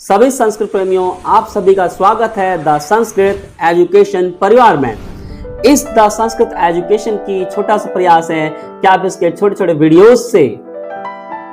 सभी संस्कृत प्रेमियों, आप सभी का स्वागत है द संस्कृत एजुकेशन परिवार में। इस द संस्कृत एजुकेशन की छोटा सा प्रयास है कि आप इसके छोटे छोटे वीडियोस से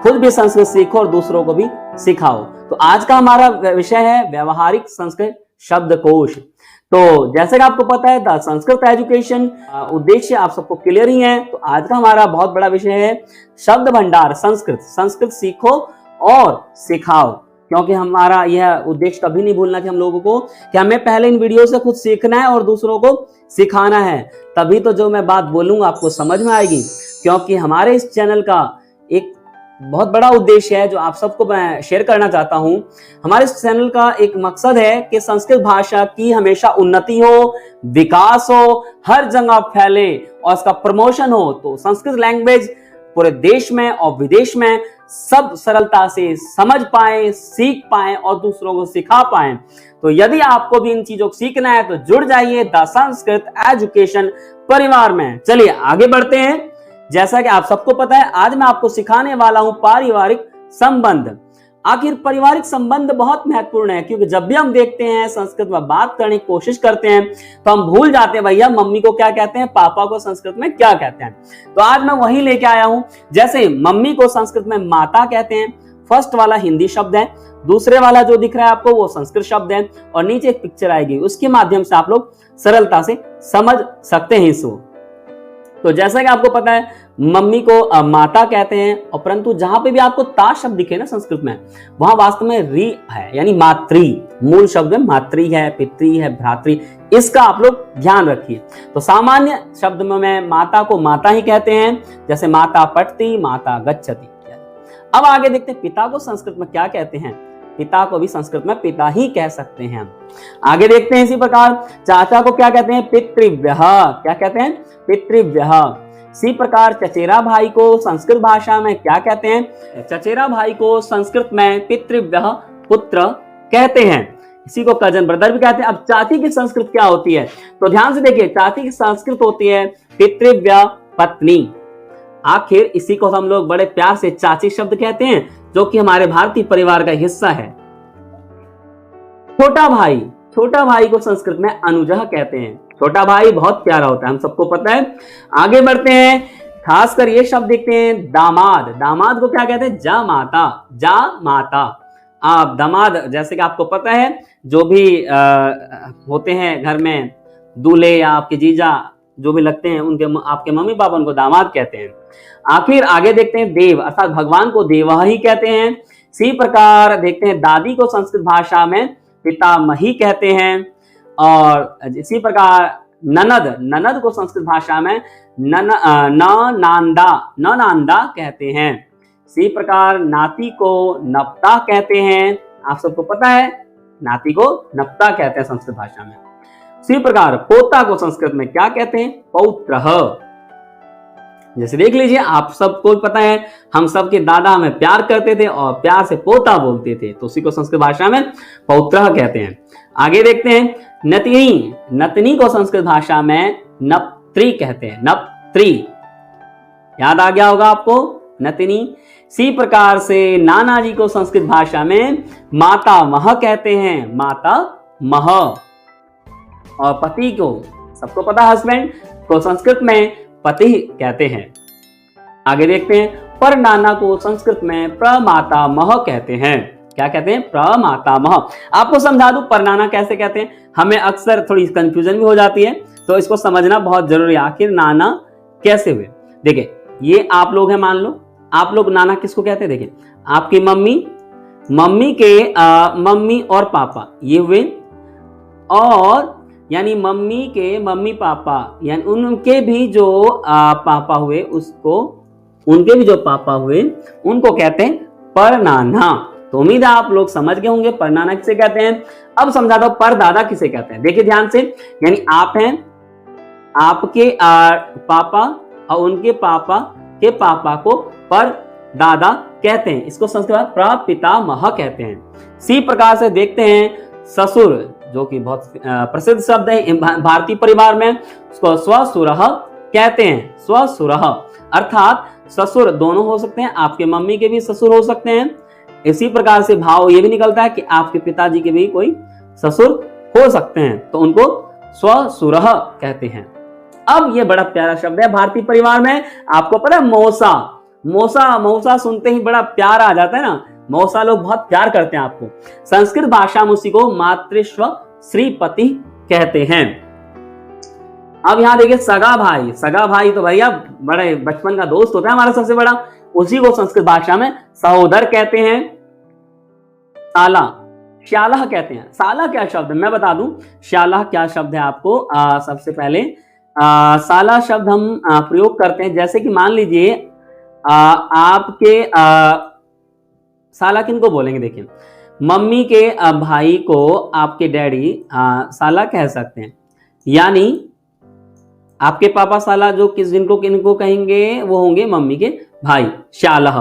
खुद भी संस्कृत सीखो और दूसरों को भी सिखाओ। तो आज का हमारा विषय है व्यवहारिक संस्कृत शब्दकोश। तो जैसे कि आपको पता है द संस्कृत एजुकेशन उद्देश्य आप सबको क्लियर ही है। तो आज का हमारा बहुत बड़ा विषय है शब्द भंडार संस्कृत। संस्कृत सीखो और सिखाओ, क्योंकि हमारा यह उद्देश्य कभी नहीं भूलना कि हम लोगों को कि हमें पहले इन वीडियो से खुद सीखना है और दूसरों को सिखाना है। तभी तो जो मैं बात बोलूंगा आपको समझ में आएगी, क्योंकि हमारे इस चैनल का एक बहुत बड़ा उद्देश्य है जो आप सबको मैं शेयर करना चाहता हूं। हमारे इस चैनल का एक मकसद है कि संस्कृत भाषा की हमेशा उन्नति हो, विकास हो, हर जगह फैले और उसका प्रमोशन हो। तो संस्कृत लैंग्वेज पूरे देश में और विदेश में सब सरलता से समझ पाए, सीख पाए और दूसरों को सिखा पाए। तो यदि आपको भी इन चीजों को सीखना है तो जुड़ जाइए द संस्कृत एजुकेशन परिवार में। चलिए आगे बढ़ते हैं। जैसा कि आप सबको पता है, आज मैं आपको सिखाने वाला हूं पारिवारिक संबंध। आखिर पारिवारिक संबंध बहुत महत्वपूर्ण है, क्योंकि जब भी हम देखते हैं संस्कृत में बात करने की कोशिश करते हैं तो हम भूल जाते हैं भैया मम्मी को क्या कहते हैं, पापा को संस्कृत में क्या कहते हैं। तो आज मैं वही लेके आया हूं। जैसे मम्मी को संस्कृत में माता कहते हैं, फर्स्ट वाला हिंदी शब्द है, दूसरे वाला जो दिख रहा है आपको वो संस्कृत शब्द है, और नीचे एक पिक्चर आएगी, उसके माध्यम से आप लोग सरलता से समझ सकते हैं इसको। तो जैसा कि आपको पता है मम्मी को माता कहते हैं, और परंतु जहां पे भी आपको ता शब्द दिखे ना संस्कृत में, वहां वास्तव में री है, यानी मातृ। मूल शब्द में मातृ है, पितृ है, भ्रातृ। इसका आप लोग ध्यान रखिए। तो सामान्य शब्द में माता को माता ही कहते हैं, जैसे माता पठति, माता गच्छति। अब आगे देखते हैं पिता को संस्कृत में क्या कहते हैं। पिता को भी संस्कृत में पिता ही कह सकते हैं। आगे देखते हैं इसी प्रकार चाचा को क्या कहते हैं, पितृव्यः। क्या कहते हैं, पितृव्यः। इसी प्रकार चचेरा भाई को संस्कृत भाषा में क्या कहते हैं, चचेरा भाई को संस्कृत में पितृव्यः पुत्र कहते हैं। इसी को कजन ब्रदर भी कहते हैं। अब चाची की संस्कृत क्या होती है, तो ध्यान से देखिए, चाची की संस्कृत होती है पितृव्य पत्नी। आखिर इसी को हम लोग बड़े प्यार से चाची शब्द कहते हैं, जो कि हमारे भारतीय परिवार का हिस्सा है। छोटा भाई को संस्कृत में अनुजः कहते हैं। छोटा भाई बहुत प्यारा होता है, हम सबको पता है। आगे बढ़ते हैं, खासकर ये शब्द देखते हैं दामाद। दामाद को क्या कहते हैं, जामाता। जामाता। आप दामाद, जैसे कि आपको पता है जो भी होते हैं घर में, दूल्हे या आपके जीजा जो भी लगते हैं, उनके आपके मम्मी पापा उनको दामाद कहते हैं। आखिर आगे देखते हैं देव, अर्थात भगवान को देवा ही कहते हैं। इसी प्रकार देखते हैं दादी को संस्कृत भाषा में पितामही कहते हैं। और इसी प्रकार ननद को संस्कृत भाषा में ननांदा कहते हैं। इसी प्रकार नाती को नप्ता कहते हैं। आप सबको पता है नाती को नप्ता कहते हैं संस्कृत भाषा में। इसी प्रकार पोता को संस्कृत में क्या कहते हैं, पौत्रः। जैसे देख लीजिए, आप सबको पता है हम सबके दादा हमें प्यार करते थे और प्यार से पोता बोलते थे, तो उसी को संस्कृत भाषा में पौत्रः कहते हैं। आगे देखते हैं नतनी को संस्कृत भाषा में नप्त्री कहते हैं। नप्त्री याद आ गया होगा आपको, नतनी। इसी प्रकार से नाना जी को संस्कृत भाषा में मातामह कहते हैं। मातामह। और पति को सबको पता हस्बैंड को संस्कृत में पति कहते हैं। आगे देखते हैं पर नाना को संस्कृत में प्रमातामह कहते हैं। क्या कहते हैं, प्रमातामह। आपको समझा दूं परनाना कैसे कहते हैं, हमें अक्सर थोड़ी कंफ्यूजन भी हो जाती है, तो इसको समझना बहुत जरूरी है। आखिर नाना कैसे हुए, देखिए ये आप लोग हैं, मान लो आप लोग नाना किसको कहते हैं, देखिए आपकी मम्मी के मम्मी और पापा ये हुए, और यानी मम्मी के मम्मी पापा, यानी उनके भी जो पापा हुए उनके भी जो पापा हुए उनको कहते हैं परनाना। तो उम्मीद है आप लोग समझ गए होंगे परनाना किसे कहते हैं। अब समझाता हूं परदादा किसे कहते हैं। देखिए ध्यान से, यानी आप हैं, आपके पापा और उनके पापा के पापा को परदादा कहते हैं। इसको संस्कृत में प्रपितामह कहते हैं। इसी प्रकार से देखते हैं ससुर, जो कि बहुत प्रसिद्ध शब्द है भारतीय परिवार में, उसको स्वसुरः कहते हैं। स्वसुरः अर्थात ससुर दोनों हो सकते हैं, आपके मम्मी के भी ससुर हो सकते हैं, इसी प्रकार से भाव ये भी निकलता है कि आपके पिताजी के भी कोई ससुर हो सकते हैं, तो उनको स्वसुरः कहते हैं। अब ये बड़ा प्यारा शब्द है भारतीय परिवार में, आपको पता है मौसा, मौसा मौसा सुनते ही बड़ा प्यार आ जाता है ना, मौसा लोग बहुत प्यार करते हैं आपको। संस्कृत भाषा में उसी को मातृस्व श्रीपति कहते हैं। अब यहां देखिए सगा भाई, सगा भाई तो भैया बड़े बचपन का दोस्त होता है हमारा सबसे बड़ा, उसी को संस्कृत भाषा में सहोदर कहते हैं। साला, श्यालह कहते हैं। साला क्या शब्द है मैं बता दूं, श्यालह क्या शब्द है आपको। सबसे पहले साला शब्द हम प्रयोग करते हैं, जैसे कि मान लीजिए आपके साला किनको बोलेंगे, देखिए मम्मी के भाई को आपके डैडी साला कह सकते हैं, यानी आपके पापा साला जो जिनको किनको कहेंगे वो होंगे मम्मी के भाई, श्यालह।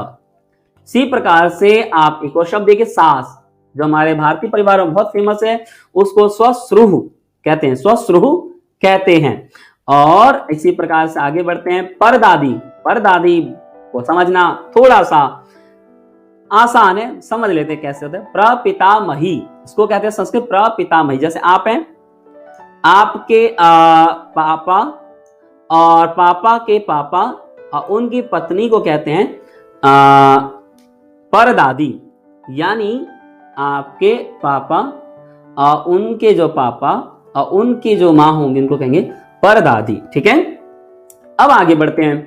इसी प्रकार से आप एक और शब्द देखिए सास, जो हमारे भारतीय परिवार में बहुत फेमस है, उसको स्वश्रुह कहते हैं, स्वश्रुह कहते हैं। और इसी प्रकार से आगे बढ़ते हैं परदादी, परदादी को समझना थोड़ा सा आसान है, समझ लेते हैं कैसे होता है। प्रपितामही, इसको कहते हैं संस्कृत प्रपितामही। जैसे आप हैं, आपके पापा और पापा के पापा और उनकी पत्नी को कहते हैं परदादी, यानी आपके पापा और उनके जो पापा और उनकी जो मां होंगी उनको कहेंगे परदादी। ठीक है, अब आगे बढ़ते हैं।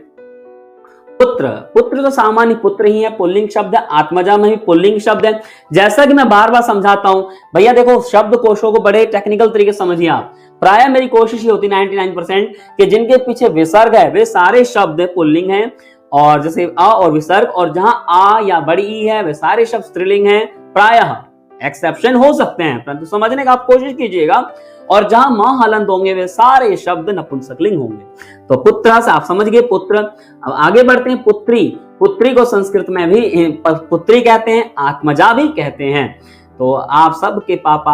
पुत्र, पुत्र तो सामान्य पुत्र ही है, पुल्लिंग शब्द है, आत्मजा में भी पुल्लिंग शब्द है। जैसा कि मैं बार बार समझाता हूं भैया, देखो शब्द कोशों को बड़े टेक्निकल तरीके से समझिए आप। प्राय मेरी कोशिश ही होती 99% कि जिनके पीछे विसर्ग है वे सारे शब्द पुल्लिंग हैं, और जैसे अ और विसर्ग, और जहां आ या बड़ी ई है वे सारे शब्द स्त्रीलिंग हैं। प्रायः एक्सेप्शन हो सकते हैं, परंतु समझने का आप कोशिश कीजिएगा। और जहां मां हलंत होंगे वे सारे शब्द नपुंसकलिंग होंगे। तो पुत्र से आप समझ गए पुत्र। अब आगे बढ़ते हैं पुत्री, पुत्री को संस्कृत में भी पुत्री कहते हैं, आत्मजा भी कहते हैं। तो आप सबके पापा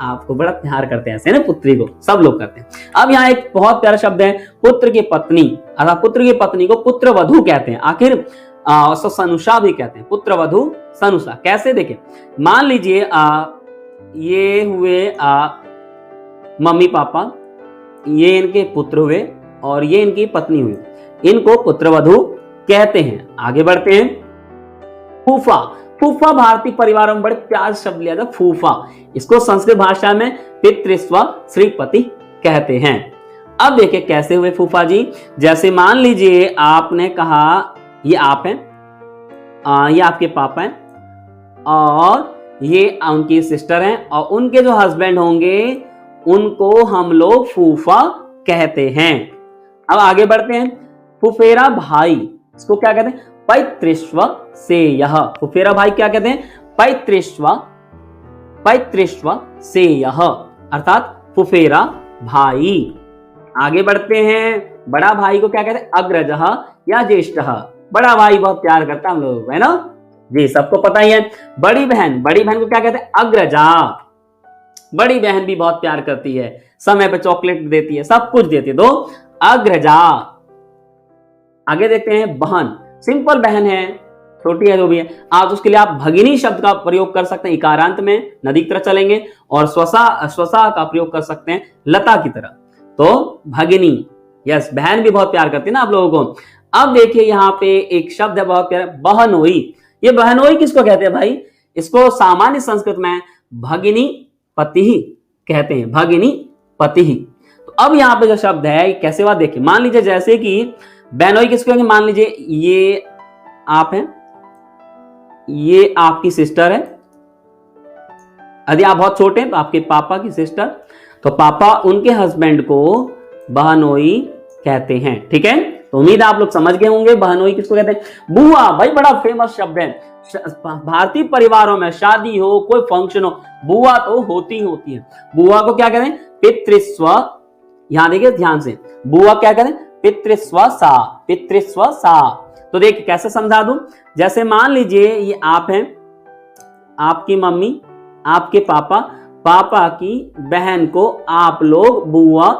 आपको बड़ा प्यार करते हैं ऐसे ना, पुत्री को सब लोग करते हैं। अब यहाँ एक बहुत प्यारा शब्द है पुत्र की पत्नी, अर्थात पुत्र की पत्नी को पुत्र वधू कहते हैं, आखिर सनुषा भी कहते हैं, पुत्र वधू सनुषा। कैसे देखें, मान लीजिए ये हुए मम्मी पापा, ये इनके पुत्र हुए और ये इनकी पत्नी हुई, इनको पुत्रवधू कहते हैं। आगे बढ़ते हैं फूफा, फूफा भारतीय परिवारों में बड़े प्यार शब्द लिया था फूफा, इसको संस्कृत भाषा में पितृस्व श्रीपति कहते हैं। अब देखिए कैसे हुए फूफा जी, जैसे मान लीजिए आपने कहा ये आप हैं, ये आपके पापा हैं और ये उनकी सिस्टर हैं, और उनके जो हस्बैंड होंगे उनको हम लोग फूफा कहते हैं। अब आगे बढ़ते हैं फुफेरा भाई, इसको क्या कहते हैं, पैतृस्व से यह। फुफेरा भाई क्या कहते हैं, पैतृस्व, पैतृस्व से यह, अर्थात फुफेरा भाई। आगे बढ़ते हैं बड़ा भाई को क्या कहते हैं, अग्रजः या ज्येष्ठः। बड़ा भाई बहुत प्यार करता है हम लोग, है ना जी, सबको पता ही है। बड़ी बहन, बड़ी बहन को क्या कहते हैं, अग्रजा। बड़ी बहन भी बहुत प्यार करती है, समय पे चॉकलेट देती है, सब कुछ देती है, तो अग्रजा। आगे देखते हैं बहन, सिंपल बहन है, छोटी है जो भी है, आज उसके लिए आप भगिनी शब्द का प्रयोग कर सकते हैं, इकारांत में नदी की तरह चलेंगे, और स्वसा, स्वसा का प्रयोग कर सकते हैं लता की तरह, तो भगिनी। यस, बहन भी बहुत प्यार करती है ना आप लोगों को। अब देखिए यहाँ पे एक शब्द है बहुत प्यारा, बहनोई। ये बहनोई किसको कहते हैं भाई, इसको सामान्य संस्कृत में भगिनी पति ही कहते हैं, भगिनी पति ही। तो अब यहाँ पे जो शब्द है कैसे बात देखिए, मान लीजिए जैसे कि बहनोई किसको कहेंगे, मान लीजिए ये आप हैं, ये आपकी सिस्टर है, यदि आप बहुत छोटे हैं तो आपके पापा की सिस्टर, तो पापा उनके हस्बैंड को बहनोई कहते हैं। ठीक है, तो उम्मीद आप लोग समझ गए होंगे बहनोई किसको कहते हैं। बुआ, भाई बड़ा फेमस शब्द है, भारतीय परिवारों में शादी हो कोई फंक्शन हो बुआ तो होती है। बुआ को क्या कहते हैं, पितृस्व। यहां देखिए ध्यान से, बुआ क्या कहते हैं, पितृस्व सा, पितृस्व सा। तो देखिए कैसे समझा दूं, जैसे मान लीजिए ये आप हैं, आपकी मम्मी, आपके पापा, पापा की बहन को आप लोग बुआ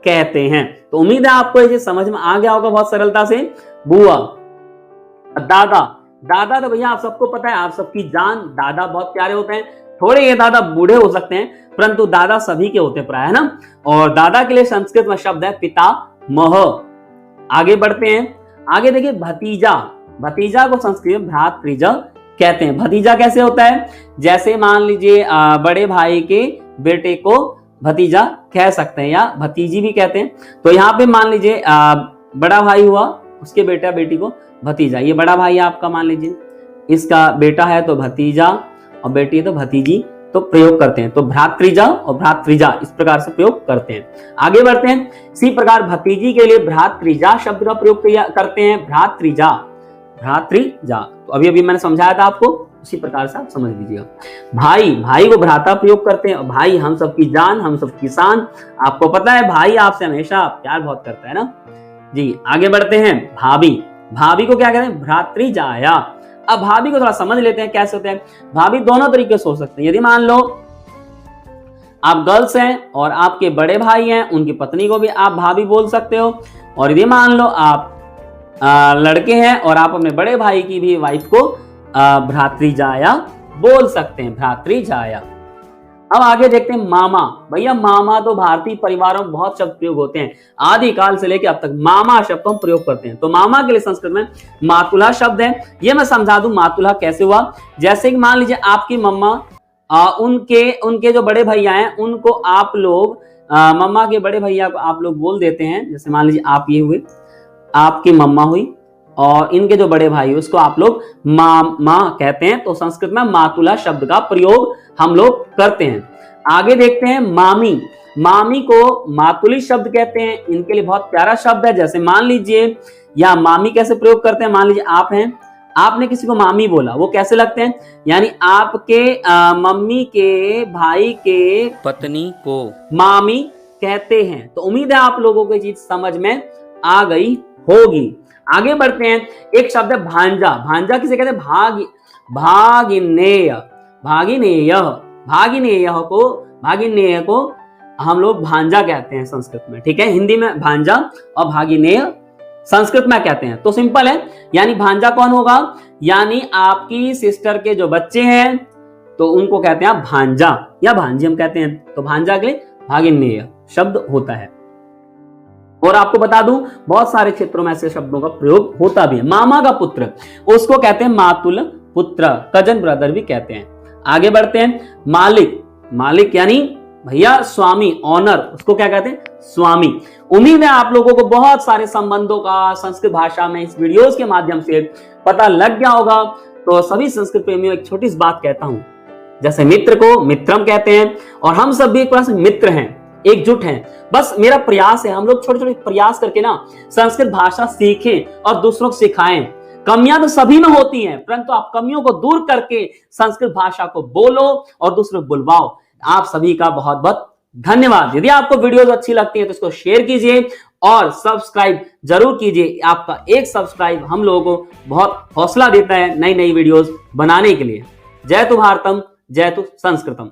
कहते हैं। तो उम्मीद है आपको ये समझ में आ गया होगा बहुत सरलता से। बुआ, दादा, दादा तो भैया आप सबको पता है, आप सबकी जान, दादा बहुत प्यारे होते हैं। थोड़े ये दादा बूढ़े हो सकते हैं, परंतु दादा सभी के होते हैं प्राय, है ना। और दादा के लिए संस्कृत में शब्द है पितामह। आगे बढ़ते हैं, आगे देखिए भतीजा। भतीजा को संस्कृत में भ्रातृज कहते हैं। भतीजा कैसे होता है, जैसे मान लीजिए बड़े भाई के बेटे को भतीजा कह सकते हैं या भतीजी भी कहते हैं। तो यहाँ पे मान लीजिए बड़ा भाई हुआ, उसके बेटा बेटी को भतीजा, ये बड़ा भाई है आपका, मान लीजिए इसका बेटा है तो भतीजा और बेटी है तो भतीजी, तो प्रयोग करते हैं। तो भ्रातृजा और भ्रातृजा इस प्रकार से प्रयोग करते हैं। आगे बढ़ते हैं, इसी प्रकार भतीजी के लिए भ्रातृजा शब्द का प्रयोग करते हैं। भ्रातृजा, भ्रातृजा, तो अभी अभी मैंने समझाया था आपको, उसी प्रकार से आप समझ लीजिएगा। भाई, भाई को भ्राता प्रयोग करते हैं। भाई हम सबकी जान, हम सबकी शान, आपको पता है भाई आपसे हमेशा प्यार बहुत करता है ना जी। आगे बढ़ते हैं, भाभी। भाभी को क्या कहते हैं, भ्रातृजाया। अब भाभी को थोड़ा समझ लेते हैं कैसे होते हैं। भाभी दोनों तरीके से हो सकते हैं। यदि मान लो आप गर्ल्स हैं और आपके बड़े भाई हैं, उनकी पत्नी को भी आप भाभी बोल सकते हो। और यदि मान लो आप लड़के हैं और आप अपने बड़े भाई की भी वाइफ को भ्रातृजाया बोल सकते हैं, भ्रातृजाया। अब आगे देखते हैं मामा। भैया मामा तो भारतीय परिवारों में बहुत शब्द प्रयोग होते हैं, आदिकाल से लेकर अब तक मामा शब्द को हम प्रयोग करते हैं। तो मामा के लिए संस्कृत में मातुला शब्द है। ये मैं समझा दूं मातुला कैसे हुआ। जैसे कि मान लीजिए आपकी मम्मा, उनके जो बड़े भैया हैं उनको आप लोग मम्मा के बड़े भैया को आप लोग बोल देते हैं। जैसे मान लीजिए आप ये हुए, आपकी मम्मा हुई और इनके जो बड़े भाई उसको आप लोग मामा कहते हैं। तो संस्कृत में मातुला शब्द का प्रयोग हम लोग करते हैं। आगे देखते हैं मामी। मामी को मातुली शब्द कहते हैं। इनके लिए बहुत प्यारा शब्द है। जैसे मान लीजिए या मामी कैसे प्रयोग करते हैं, मान लीजिए आप हैं, आपने किसी को मामी बोला, वो कैसे लगते हैं, यानी आपके मम्मी के भाई के पत्नी को मामी कहते हैं। तो उम्मीद है आप लोगों को ये चीज समझ में आ गई होगी। आगे बढ़ते हैं, एक शब्द है भांजा। भांजा किसे कहते हैं, भागिनेय। भागिनेय, भागिनेय को हम लोग भांजा कहते हैं संस्कृत में, ठीक है। हिंदी में भांजा और भागिनेय संस्कृत में कहते हैं। तो सिंपल है, यानी भांजा कौन होगा, यानी आपकी सिस्टर के जो बच्चे हैं तो उनको कहते हैं भांजा या भांजी हम कहते हैं। तो भांजा के लिए भागिनेय शब्द होता है। और आपको बता दूं बहुत सारे क्षेत्रों में ऐसे शब्दों का प्रयोग होता भी है। मामा का पुत्र उसको कहते हैं मातुल पुत्र, कजन ब्रदर भी कहते हैं। आगे बढ़ते हैं, मालिक। मालिक यानी भैया स्वामी, ऑनर, उसको क्या कहते हैं, स्वामी। उम्मीद है आप लोगों को बहुत सारे संबंधों का संस्कृत भाषा में इस वीडियोस के माध्यम से पता लग गया होगा। तो सभी संस्कृत प्रेमियों एक छोटी सी बात कहता हूं, जैसे मित्र को मित्रम कहते हैं और हम सब भी एक तरह से मित्र हैं, एकजुट हैं। बस मेरा प्रयास है हम लोग छोटे छोटे प्रयास करके ना संस्कृत भाषा सीखें और दूसरों को सिखाएं। कमियां तो सभी में होती हैं, परंतु आप कमियों को दूर करके संस्कृत भाषा को बोलो और दूसरों को बुलवाओ। आप सभी का बहुत बहुत धन्यवाद। यदि आपको वीडियोस अच्छी लगती है तो इसको शेयर कीजिए और सब्सक्राइब जरूर कीजिए। आपका एक सब्सक्राइब हम लोगों को बहुत हौसला देता है नई नई वीडियोस बनाने के लिए। जय तु भारतम, जय तु संस्कृतम।